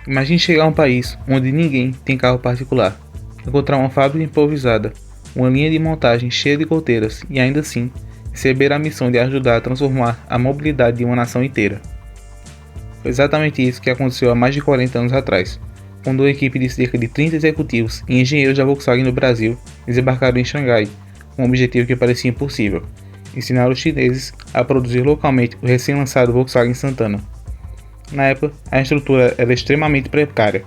Imagine chegar a um país onde ninguém tem carro particular, encontrar uma fábrica improvisada, uma linha de montagem cheia de goteiras e ainda assim receber a missão de ajudar a transformar a mobilidade de uma nação inteira. Foi exatamente isso que aconteceu há mais de 40 anos atrás, quando uma equipe de cerca de 30 executivos e engenheiros da Volkswagen no Brasil desembarcaram em Xangai, com um objetivo que parecia impossível: ensinar os chineses a produzir localmente o recém-lançado Volkswagen Santana. Na época, a estrutura era extremamente precária.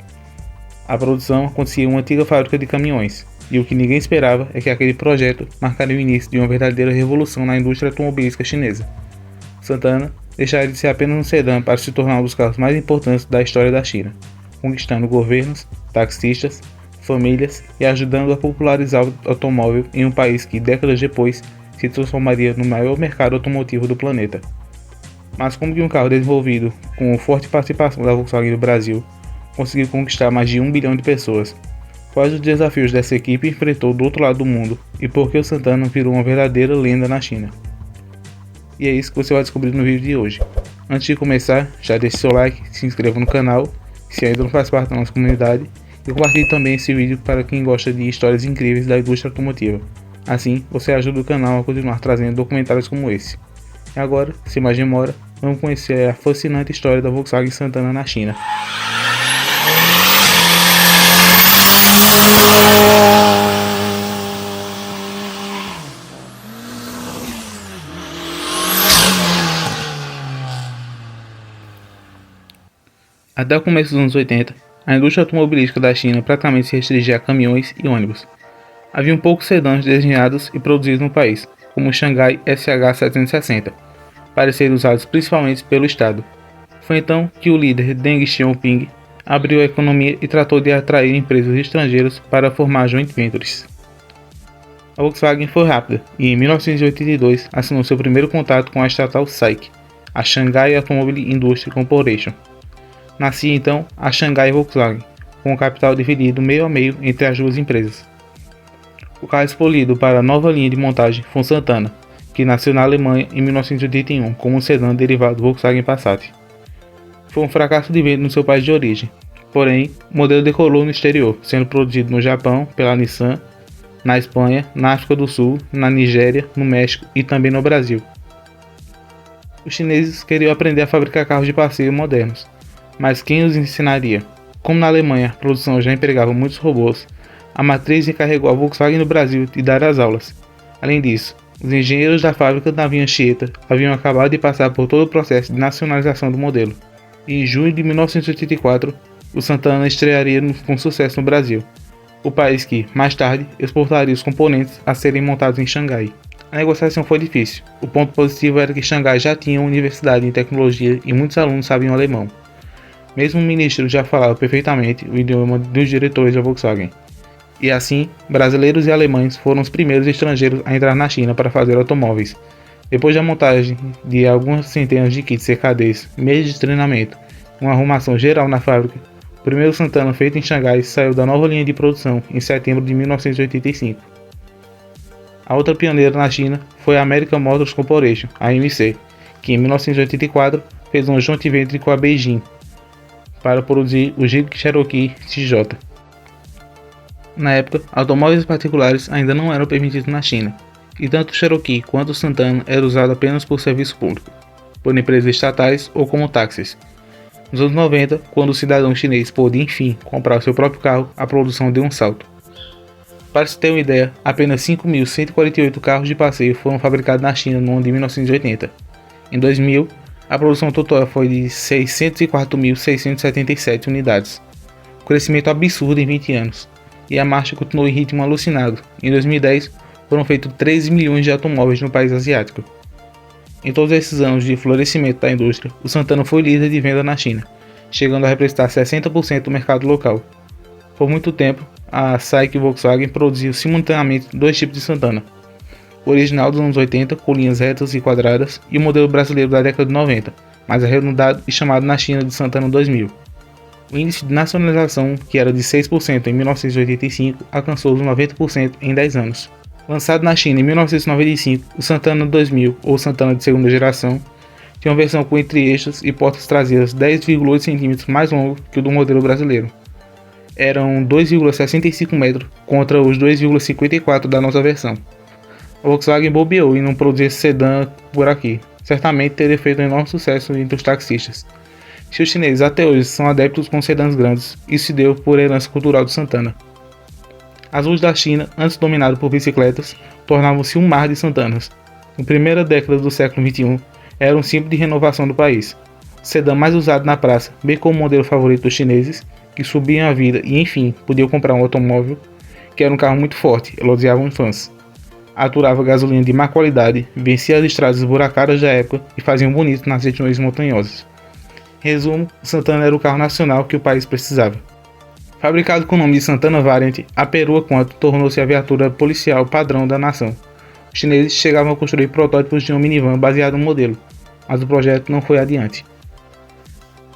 A produção acontecia em uma antiga fábrica de caminhões, e o que ninguém esperava é que aquele projeto marcaria o início de uma verdadeira revolução na indústria automobilística chinesa. O Santana deixaria de ser apenas um sedã para se tornar um dos carros mais importantes da história da China, conquistando governos, taxistas, famílias e ajudando a popularizar o automóvel em um país que, décadas depois, se transformaria no maior mercado automotivo do planeta. Mas como que um carro desenvolvido com forte participação da Volkswagen do Brasil conseguiu conquistar mais de 1 bilhão de pessoas? Quais os desafios dessa equipe enfrentou do outro lado do mundo e por que o Santana virou uma verdadeira lenda na China? E é isso que você vai descobrir no vídeo de hoje. Antes de começar, já deixe seu like, se inscreva no canal, se ainda não faz parte da nossa comunidade, e compartilhe também esse vídeo para quem gosta de histórias incríveis da indústria automotiva. Assim, você ajuda o canal a continuar trazendo documentários como esse. E agora, sem mais demora, vamos conhecer a fascinante história da Volkswagen Santana na China. Até o começo dos anos 80, a indústria automobilística da China praticamente se restringia a caminhões e ônibus. Havia poucos sedãs desenhados e produzidos no país, como o Xangai SH760, para serem usados principalmente pelo Estado. Foi então que o líder Deng Xiaoping abriu a economia e tratou de atrair empresas estrangeiras para formar joint ventures. A Volkswagen foi rápida e, em 1982, assinou seu primeiro contrato com a estatal SAIC, a Shanghai Automobile Industry Corporation. Nascia então a Shanghai Volkswagen, com o capital dividido meio a meio entre as duas empresas. O carro escolhido para a nova linha de montagem foi o Santana, que nasceu na Alemanha em 1981 como um sedã derivado do Volkswagen Passat. Foi um fracasso de venda no seu país de origem, porém o modelo decolou no exterior, sendo produzido no Japão pela Nissan, na Espanha, na África do Sul, na Nigéria, no México e também no Brasil. Os chineses queriam aprender a fabricar carros de passeio modernos, mas quem os ensinaria? Como na Alemanha a produção já empregava muitos robôs, a matriz encarregou a Volkswagen no Brasil de dar as aulas. Além disso, os engenheiros da fábrica da Anchieta haviam acabado de passar por todo o processo de nacionalização do modelo. E em junho de 1984, o Santana estrearia com sucesso no Brasil, o país que, mais tarde, exportaria os componentes a serem montados em Xangai. A negociação foi difícil. O ponto positivo era que Xangai já tinha uma universidade em tecnologia e muitos alunos sabiam alemão. Mesmo o ministro já falava perfeitamente o idioma dos diretores da Volkswagen. E assim, brasileiros e alemães foram os primeiros estrangeiros a entrar na China para fazer automóveis. Depois da montagem de algumas centenas de kits CKDs, meses de treinamento e uma arrumação geral na fábrica, o primeiro Santana feito em Xangai saiu da nova linha de produção em setembro de 1985. A outra pioneira na China foi a American Motors Corporation, a AMC, que em 1984 fez um joint venture com a Beijing para produzir o Jeep Cherokee XJ. Na época, automóveis particulares ainda não eram permitidos na China, e tanto o Cherokee quanto o Santana eram usados apenas por serviço público, por empresas estatais ou como táxis. Nos anos 90, quando o cidadão chinês pôde enfim comprar o seu próprio carro, a produção deu um salto. Para se ter uma ideia, apenas 5.148 carros de passeio foram fabricados na China no ano de 1980. Em 2000, a produção total foi de 604.677 unidades, um crescimento absurdo em 20 anos. E a marcha continuou em ritmo alucinado. Em 2010, foram feitos 13 milhões de automóveis no país asiático. Em todos esses anos de florescimento da indústria, o Santana foi líder de venda na China, chegando a representar 60% do mercado local. Por muito tempo, a SAIC Volkswagen produziu simultaneamente dois tipos de Santana: o original dos anos 80, com linhas retas e quadradas, e o modelo brasileiro da década de 90, mais arredondado e chamado na China de Santana 2000. O índice de nacionalização, que era de 6% em 1985, alcançou os 90% em 10 anos. Lançado na China em 1995, o Santana 2000, ou Santana de segunda geração, Tinha uma versão com entre-eixos e portas traseiras 10,8 cm mais longo que o do modelo brasileiro. Eram 2,65 metros contra os 2,54 da nossa versão. A Volkswagen bobeou e não produzia esse sedã por aqui. Certamente teria feito um enorme sucesso entre os taxistas. Se os chineses até hoje são adeptos com sedãs grandes, isso se deu por herança cultural de Santana. As ruas da China, antes dominadas por bicicletas, tornavam-se um mar de Santanas. Na primeira década do século XXI, era um símbolo de renovação do país. O sedã mais usado na praça, bem como o modelo favorito dos chineses, que subiam a vida e, enfim, podiam comprar um automóvel, que era um carro muito forte, elogiavam fãs. Aturava gasolina de má qualidade, vencia as estradas esburacadas da época e fazia um bonito nas regiões montanhosas. Resumo, o Santana era o carro nacional que o país precisava. Fabricado com o nome de Santana Variant, a perua Quanto tornou-se a viatura policial padrão da nação. Os chineses chegavam a construir protótipos de um minivan baseado no modelo, mas o projeto não foi adiante.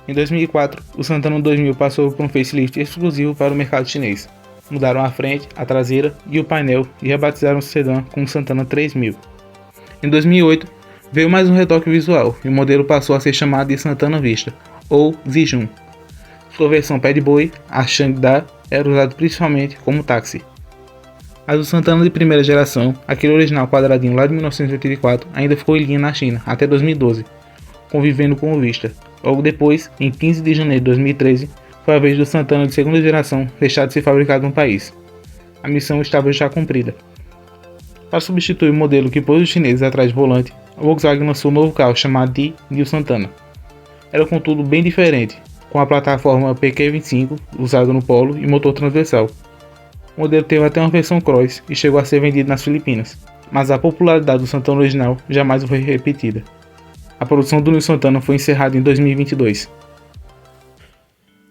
Em 2004, o Santana 2000 passou por um facelift exclusivo para o mercado chinês. Mudaram a frente, a traseira e o painel e rebatizaram o sedã como Santana 3000. Em 2008, veio mais um retoque visual e o modelo passou a ser chamado de Santana Vista, ou Zijun. Sua versão pé de boi, a Shangda, era usado principalmente como táxi. Mas o Santana de primeira geração, aquele original quadradinho lá de 1984, ainda ficou em linha na China até 2012, convivendo com o Vista. Logo depois, em 15 de janeiro de 2013, foi a vez do Santana de segunda geração deixar de ser fabricado no país. A missão estava já cumprida. Para substituir o modelo que pôs os chineses atrás do volante, a Volkswagen lançou um novo carro chamado de New Santana. Era contudo bem diferente, com a plataforma PQ25 usada no Polo e motor transversal. O modelo teve até uma versão Cross e chegou a ser vendido nas Filipinas, mas a popularidade do Santana original jamais foi repetida. A produção do New Santana foi encerrada em 2022.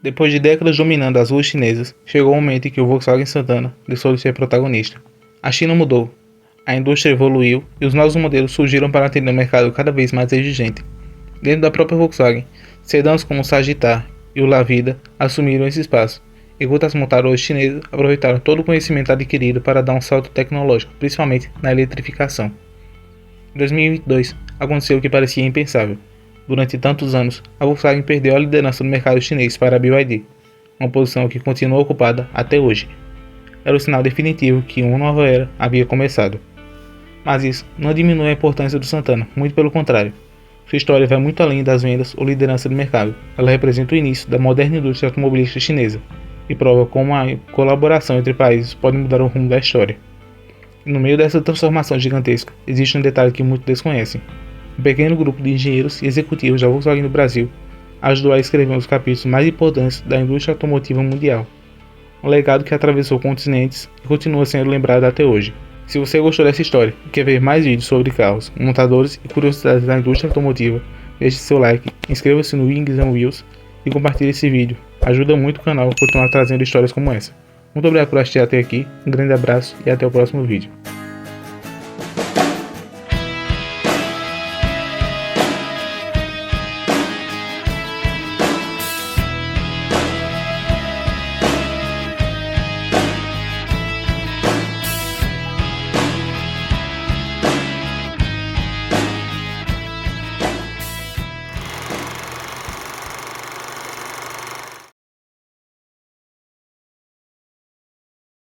Depois de décadas dominando as ruas chinesas, chegou o momento em que o Volkswagen Santana deixou de ser protagonista. A China mudou, a indústria evoluiu e os novos modelos surgiram para atender um mercado cada vez mais exigente. Dentro da própria Volkswagen, sedãs como o Sagitar e o Lavida assumiram esse espaço, enquanto as montadoras chinesas aproveitaram todo o conhecimento adquirido para dar um salto tecnológico, principalmente na eletrificação. Em 2022, aconteceu o que parecia impensável. Durante tantos anos, a Volkswagen perdeu a liderança no mercado chinês para a BYD, uma posição que continua ocupada até hoje. Era o sinal definitivo que uma nova era havia começado. Mas isso não diminui a importância do Santana, muito pelo contrário. Sua história vai muito além das vendas ou liderança do mercado. Ela representa o início da moderna indústria automobilística chinesa e prova como a colaboração entre países pode mudar o rumo da história. E no meio dessa transformação gigantesca, existe um detalhe que muitos desconhecem. Um pequeno grupo de engenheiros e executivos da Volkswagen no Brasil ajudou a escrever um dos capítulos mais importantes da indústria automotiva mundial. Um legado que atravessou continentes e continua sendo lembrado até hoje. Se você gostou dessa história e quer ver mais vídeos sobre carros, montadores e curiosidades da indústria automotiva, deixe seu like, inscreva-se no Wings and Wheels e compartilhe esse vídeo. Ajuda muito o canal a continuar trazendo histórias como essa. Muito obrigado por assistir até aqui, um grande abraço e até o próximo vídeo.